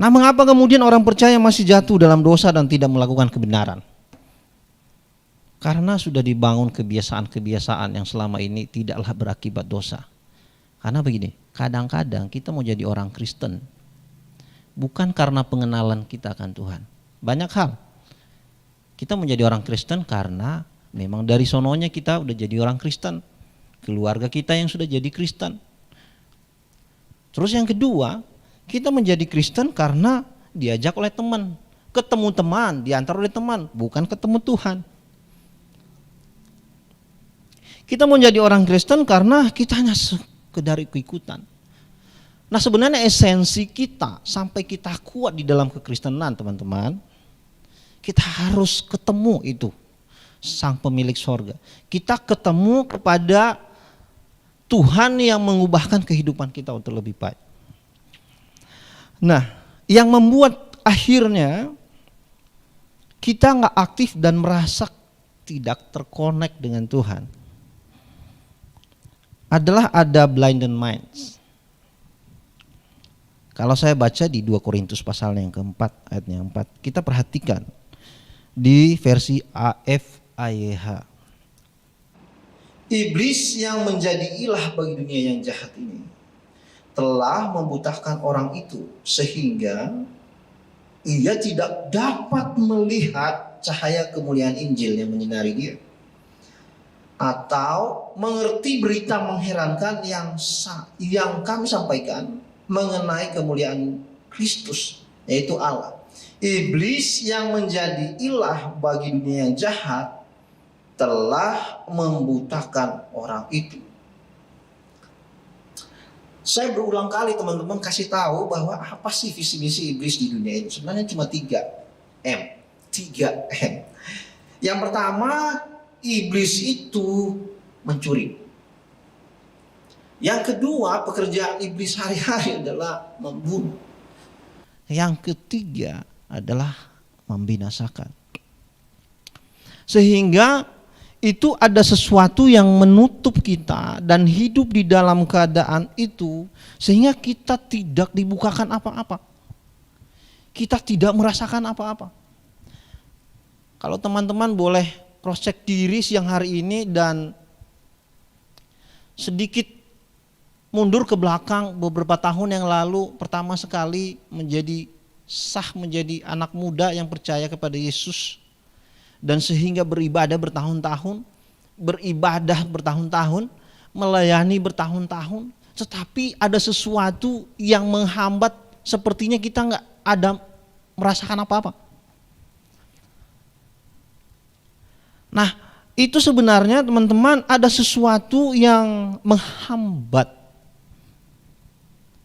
Nah, mengapa kemudian orang percaya masih jatuh dalam dosa dan tidak melakukan kebenaran? Karena sudah dibangun kebiasaan-kebiasaan yang selama ini tidaklah berakibat dosa. Karena begini, kadang-kadang kita mau jadi orang Kristen bukan karena pengenalan kita akan Tuhan. Banyak hal. Kita menjadi orang Kristen karena memang dari sononya kita udah jadi orang Kristen. Keluarga kita yang sudah jadi Kristen. Terus yang kedua, kita menjadi Kristen karena diajak oleh teman. Ketemu teman, diantar oleh teman, bukan ketemu Tuhan. Kita menjadi orang Kristen karena kita hanya sekedar ikut-ikutan. Nah, sebenarnya esensi kita sampai kita kuat di dalam kekristenan, teman-teman, kita harus ketemu itu Sang Pemilik sorga. Kita ketemu kepada Tuhan yang mengubahkan kehidupan kita untuk lebih baik. Nah, yang membuat akhirnya kita nggak aktif dan merasa tidak terkonek dengan Tuhan adalah ada blinded minds. Kalau saya baca di 2 Korintus pasal yang keempat, ayatnya 4, kita perhatikan di versi AFAYH. Iblis yang menjadi ilah bagi dunia yang jahat ini telah membutakan orang itu sehingga ia tidak dapat melihat cahaya kemuliaan Injil yang menyinari dia, atau mengerti berita mengherankan yang kami sampaikan mengenai kemuliaan Kristus, yaitu Allah. Iblis yang menjadi ilah bagi dunia yang jahat telah membutakan orang itu. Saya berulang kali teman-teman kasih tahu bahwa apa sih visi misi iblis di dunia ini. Sebenarnya cuma 3M. Yang pertama, iblis itu mencuri. Yang kedua, pekerjaan iblis hari-hari adalah membunuh. Yang ketiga adalah membinasakan. Sehingga itu ada sesuatu yang menutup kita dan hidup di dalam keadaan itu sehingga kita tidak dibukakan apa-apa. Kita tidak merasakan apa-apa. Kalau teman-teman boleh cross check diri siang hari ini dan sedikit mundur ke belakang beberapa tahun yang lalu, pertama sekali menjadi anak muda yang percaya kepada Yesus. Dan sehingga beribadah bertahun-tahun, melayani bertahun-tahun, tetapi ada sesuatu yang menghambat, sepertinya kita nggak ada merasakan apa-apa. Nah, itu sebenarnya teman-teman ada sesuatu yang menghambat,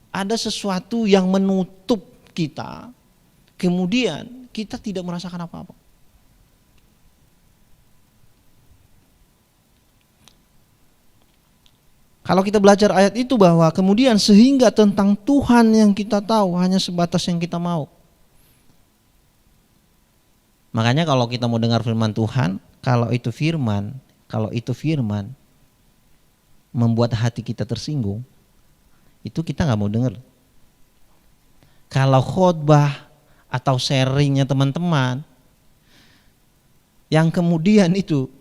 ada sesuatu yang menutup kita, kemudian kita tidak merasakan apa-apa. Kalau kita belajar ayat itu bahwa kemudian sehingga tentang Tuhan yang kita tahu hanya sebatas yang kita mau. Makanya kalau kita mau dengar firman Tuhan, kalau itu firman membuat hati kita tersinggung, itu kita nggak mau dengar. Kalau khotbah atau sharingnya teman-teman yang kemudian itu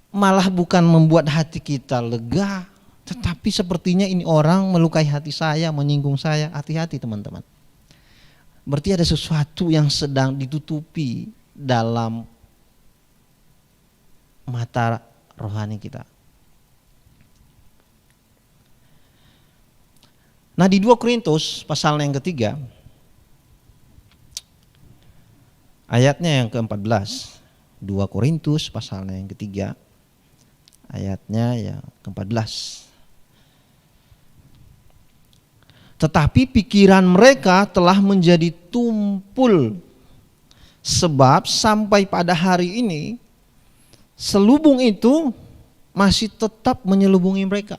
malah bukan membuat hati kita lega, tetapi sepertinya ini orang melukai hati saya, menyinggung saya. Hati-hati teman-teman. Berarti ada sesuatu yang sedang ditutupi dalam mata rohani kita. Nah, di 2 Korintus pasal yang ketiga, ayatnya yang ke-14. 2 Korintus pasal yang ketiga, ayatnya yang ke-14. Tetapi pikiran mereka telah menjadi tumpul, sebab sampai pada hari ini selubung itu masih tetap menyelubungi mereka.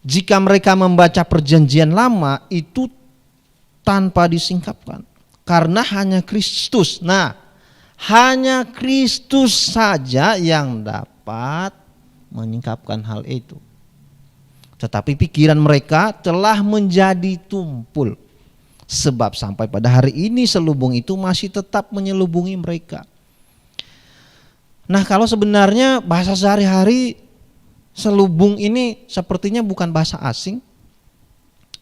Jika mereka membaca perjanjian lama itu tanpa disingkapkan, karena hanya Kristus. Nah, hanya Kristus saja yang dapat menyingkapkan hal itu. Tetapi pikiran mereka telah menjadi tumpul, Sebab sampai pada hari ini selubung itu masih tetap menyelubungi mereka. Nah, kalau sebenarnya bahasa sehari-hari selubung ini sepertinya bukan bahasa asing.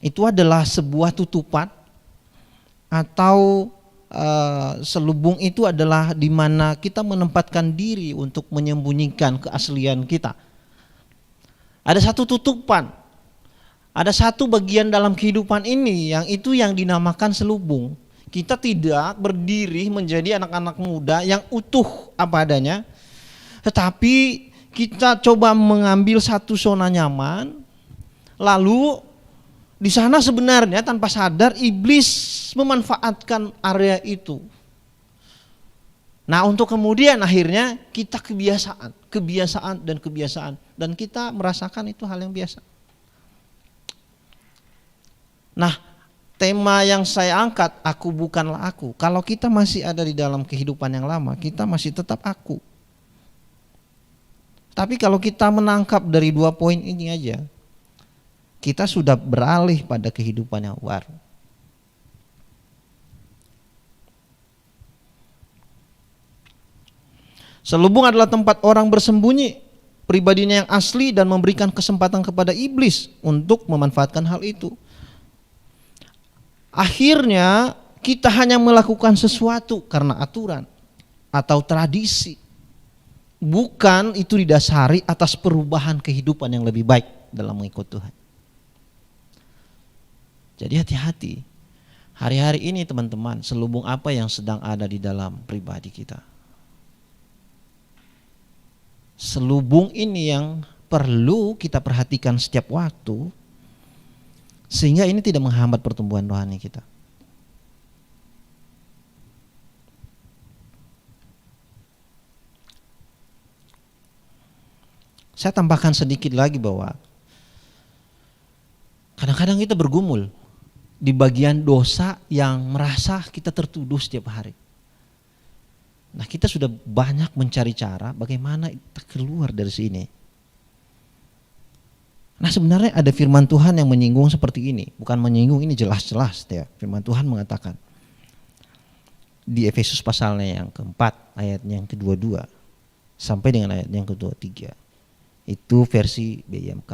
Itu adalah sebuah tutupan atau selubung itu adalah di mana kita menempatkan diri untuk menyembunyikan keaslian kita. Ada satu tutupan, ada satu bagian dalam kehidupan ini yang itu yang dinamakan selubung. Kita tidak berdiri menjadi anak-anak muda yang utuh apa adanya, tetapi kita coba mengambil satu zona nyaman, lalu di sana sebenarnya tanpa sadar iblis memanfaatkan area itu. Nah, untuk kemudian akhirnya kita kebiasaan dan kita merasakan itu hal yang biasa. Nah, tema yang saya angkat, aku bukanlah aku. Kalau kita masih ada di dalam kehidupan yang lama, kita masih tetap aku. Tapi kalau kita menangkap dari 2 poin ini aja, kita sudah beralih pada kehidupan yang baru. Selubung adalah tempat orang bersembunyi pribadinya yang asli dan memberikan kesempatan kepada iblis untuk memanfaatkan hal itu. Akhirnya kita hanya melakukan sesuatu karena aturan atau tradisi. Bukan itu didasari atas perubahan kehidupan yang lebih baik dalam mengikut Tuhan. Jadi hati-hati. Hari-hari ini teman-teman, selubung apa yang sedang ada di dalam pribadi kita? Selubung ini yang perlu kita perhatikan setiap waktu, sehingga ini tidak menghambat pertumbuhan rohani kita. Saya tambahkan sedikit lagi bahwa kadang-kadang kita bergumul di bagian dosa yang merasa kita tertuduh setiap hari. Nah, kita sudah banyak mencari cara bagaimana kita keluar dari sini. Nah, sebenarnya ada firman Tuhan yang menyinggung seperti ini. Bukan menyinggung, ini jelas-jelas ya. Firman Tuhan mengatakan di Efesus pasalnya yang keempat, ayatnya yang ke-22 sampai dengan ayatnya yang ke-23. Itu versi BIMK.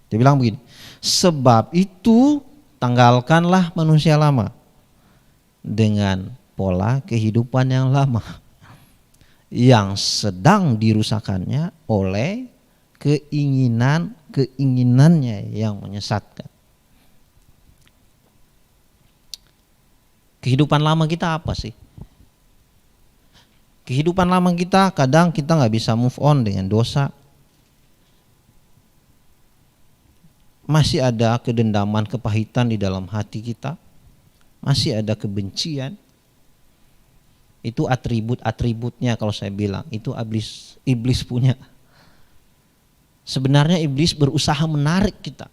Dia bilang begini, sebab itu tanggalkanlah manusia lama dengan pola kehidupan yang lama yang sedang dirusakannya oleh keinginannya yang menyesatkan. Kehidupan lama kita apa sih? Kehidupan lama kita kadang kita nggak bisa move on dengan dosa. Masih ada kedendaman, kepahitan di dalam hati kita. Masih ada kebencian. Itu atribut-atributnya kalau saya bilang. Itu iblis punya. Sebenarnya iblis berusaha menarik kita.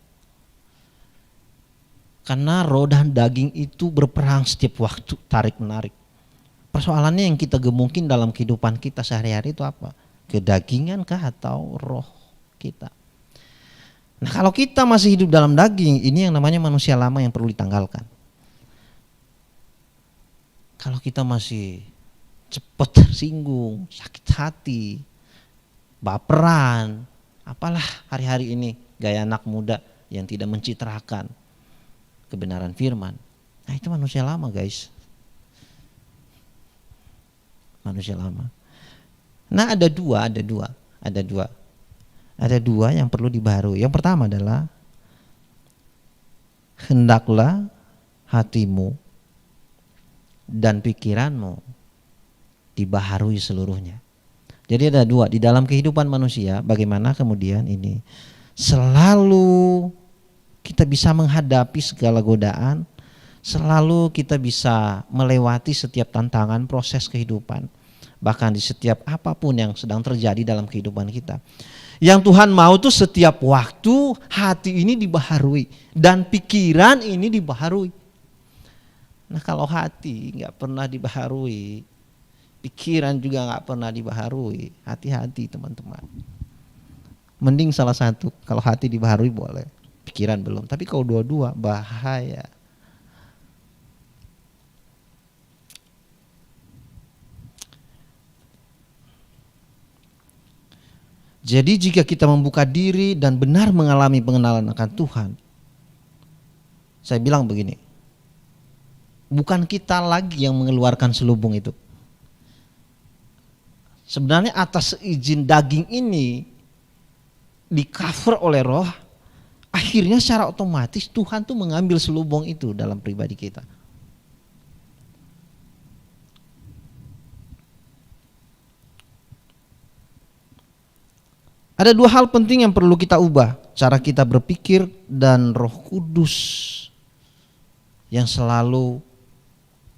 Karena roh dan daging itu berperang setiap waktu, tarik-menarik. Persoalannya yang kita gemungkin dalam kehidupan kita sehari-hari itu apa? Kedagingankah atau roh kita? Nah, kalau kita masih hidup dalam daging, ini yang namanya manusia lama yang perlu ditanggalkan. Kalau kita masih cepat tersinggung, sakit hati, baperan, apalah hari-hari ini gaya anak muda yang tidak mencitrakan kebenaran firman. Nah, itu manusia lama, guys. Manusia lama. Nah, ada dua yang perlu dibaharui. Yang pertama adalah hendaklah hatimu dan pikiranmu dibaharui seluruhnya. Jadi ada dua di dalam kehidupan manusia, bagaimana kemudian ini selalu kita bisa menghadapi segala godaan, selalu kita bisa melewati setiap tantangan proses kehidupan, bahkan di setiap apapun yang sedang terjadi dalam kehidupan kita. Yang Tuhan mau tuh setiap waktu hati ini dibaharui dan pikiran ini dibaharui. Nah, kalau hati nggak pernah dibaharui, pikiran juga nggak pernah dibaharui, hati-hati teman-teman. Mending salah satu, kalau hati dibaharui boleh, pikiran belum. Tapi kalau dua-dua bahaya. Jadi jika kita membuka diri dan benar mengalami pengenalan akan Tuhan, saya bilang begini, bukan kita lagi yang mengeluarkan selubung itu. Sebenarnya atas izin daging ini di cover oleh roh, akhirnya secara otomatis Tuhan tuh mengambil selubung itu dalam pribadi kita. Ada dua hal penting yang perlu kita ubah, cara kita berpikir dan Roh Kudus yang selalu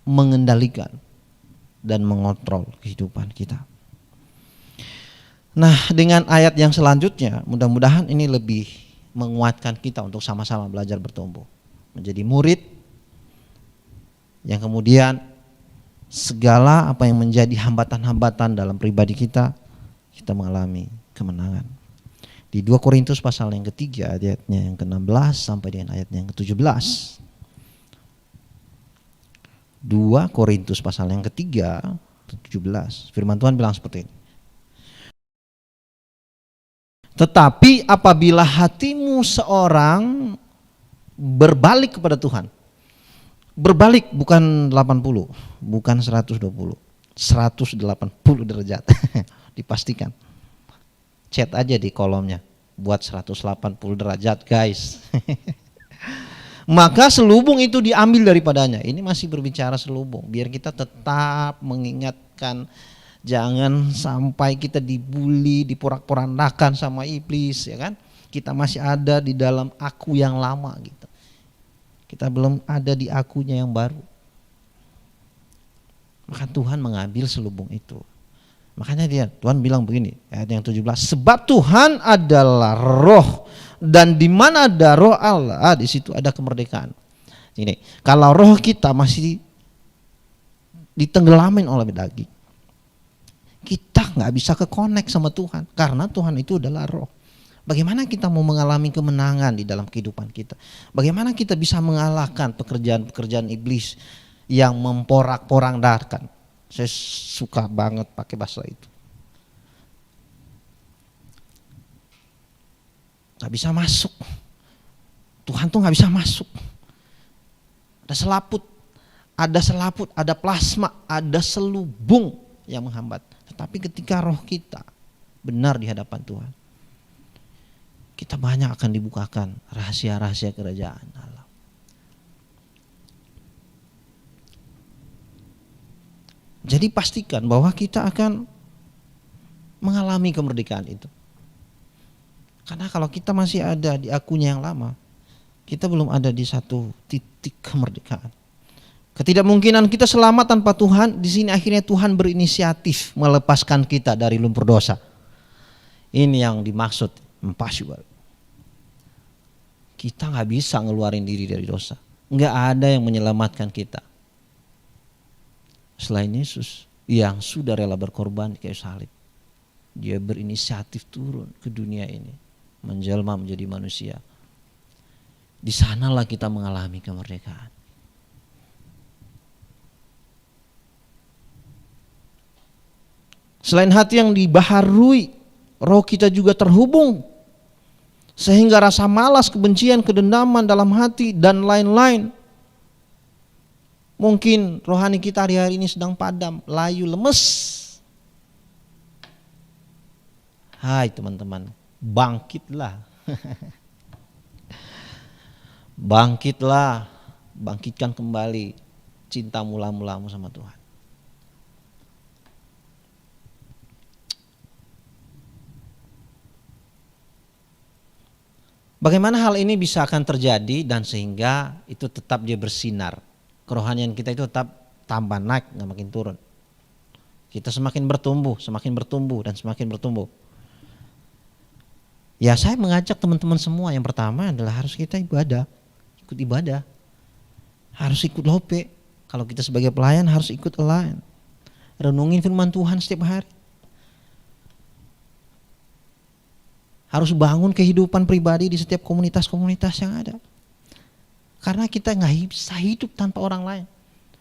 mengendalikan dan mengontrol kehidupan kita. Nah, dengan ayat yang selanjutnya, mudah-mudahan ini lebih menguatkan kita untuk sama-sama belajar bertumbuh, menjadi murid yang kemudian segala apa yang menjadi hambatan-hambatan dalam pribadi kita mengalami kemenangan. Di 2 Korintus pasal yang ketiga ayatnya yang ke-16 sampai dengan ayatnya yang ke-17. 2 Korintus pasal yang ketiga 17. Firman Tuhan bilang seperti ini. Tetapi apabila hatimu seorang berbalik kepada Tuhan. Berbalik bukan 80, bukan 120, 180 derajat. Dipastikan. Chat aja di kolomnya buat 180 derajat guys. Maka selubung itu diambil daripadanya. Ini masih berbicara selubung, biar kita tetap mengingatkan jangan sampai kita dibully, diporak-porandakan sama iblis, ya kan? Kita masih ada di dalam aku yang lama gitu. Kita belum ada di akunya yang baru. Maka Tuhan mengambil selubung itu. Makanya Tuhan bilang begini, ayat yang 17, sebab Tuhan adalah roh dan di mana ada roh Allah, di situ ada kemerdekaan. Ini, kalau roh kita masih ditenggelamin oleh daging, kita nggak bisa ke-connect sama Tuhan karena Tuhan itu adalah roh. Bagaimana kita mau mengalami kemenangan di dalam kehidupan kita? Bagaimana kita bisa mengalahkan pekerjaan-pekerjaan iblis yang memporak-porandakan? Saya suka banget pakai bahasa itu. Gak bisa masuk. Tuhan tuh gak bisa masuk. Ada selaput, ada plasma, ada selubung yang menghambat. Tetapi ketika roh kita benar di hadapan Tuhan, kita banyak akan dibukakan rahasia-rahasia kerajaan Allah. Jadi pastikan bahwa kita akan mengalami kemerdekaan itu. Karena kalau kita masih ada di akunya yang lama, kita belum ada di satu titik kemerdekaan. Ketidakmungkinan kita selamat tanpa Tuhan, di sini akhirnya Tuhan berinisiatif melepaskan kita dari lumpur dosa. Ini yang dimaksud impossible. Kita nggak bisa ngeluarin diri dari dosa. Nggak ada yang menyelamatkan kita selain Yesus yang sudah rela berkorban di kayu salib. Dia berinisiatif turun ke dunia ini, menjelma menjadi manusia. Di sanalah kita mengalami kemerdekaan. Selain hati yang dibaharui, roh kita juga terhubung. Sehingga rasa malas, kebencian, kedendaman dalam hati dan lain-lain. Mungkin rohani kita hari-hari ini sedang padam, layu, lemes. Hai teman-teman, bangkitlah. Bangkitlah, bangkitkan kembali cinta mula-mulamu sama Tuhan. Bagaimana hal ini bisa akan terjadi dan sehingga itu tetap dia bersinar. Kerohanian kita itu tetap tambah naik, nggak makin turun. Kita semakin bertumbuh dan semakin bertumbuh. Ya saya mengajak teman-teman semua, yang pertama adalah harus kita ibadah, ikut ibadah. Harus ikut lope. Kalau kita sebagai pelayan harus ikut align. Renungin firman Tuhan setiap hari. Harus bangun kehidupan pribadi di setiap komunitas-komunitas yang ada. Karena kita nggak bisa hidup tanpa orang lain.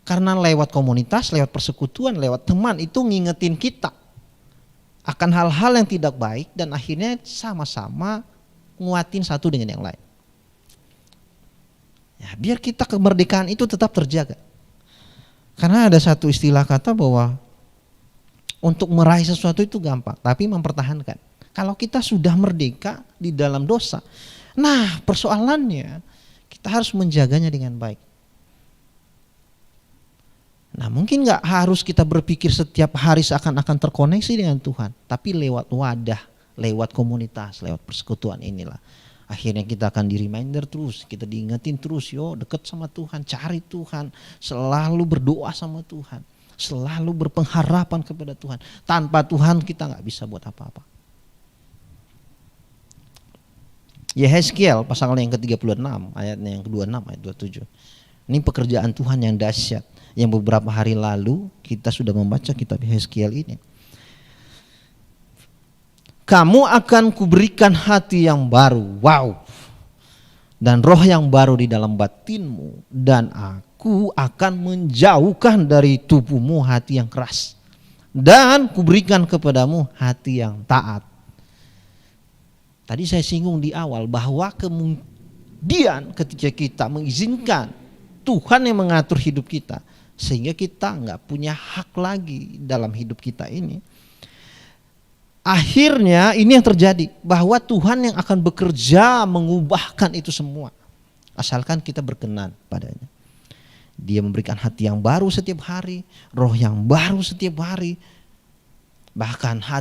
Karena lewat komunitas, lewat persekutuan, lewat teman itu ngingetin kita akan hal-hal yang tidak baik dan akhirnya sama-sama nguatin satu dengan yang lain. Ya, biar kita kemerdekaan itu tetap terjaga. Karena ada satu istilah kata bahwa untuk meraih sesuatu itu gampang, tapi mempertahankan. Kalau kita sudah merdeka di dalam dosa, nah persoalannya kita harus menjaganya dengan baik. Nah mungkin gak harus kita berpikir setiap hari seakan-akan terkoneksi dengan Tuhan, tapi lewat wadah, lewat komunitas, lewat persekutuan inilah. Akhirnya kita akan di reminder terus, kita diingetin terus, yo deket sama Tuhan, cari Tuhan, selalu berdoa sama Tuhan, selalu berpengharapan kepada Tuhan. Tanpa Tuhan kita gak bisa buat apa-apa. Yehezkiel pasal yang ke-36 ayatnya yang ke-26 ayat 27. Ini pekerjaan Tuhan yang dahsyat yang beberapa hari lalu kita sudah membaca kitab Yehezkiel ini. Kamu akan kuberikan hati yang baru, wow, dan roh yang baru di dalam batinmu, dan aku akan menjauhkan dari tubuhmu hati yang keras, dan kuberikan kepadamu hati yang taat. Tadi saya singgung di awal bahwa kemudian ketika kita mengizinkan Tuhan yang mengatur hidup kita, sehingga kita nggak punya hak lagi dalam hidup kita ini. Akhirnya ini yang terjadi, bahwa Tuhan yang akan bekerja mengubahkan itu semua. Asalkan kita berkenan padanya. Dia memberikan hati yang baru setiap hari, roh yang baru setiap hari. Bahkan hati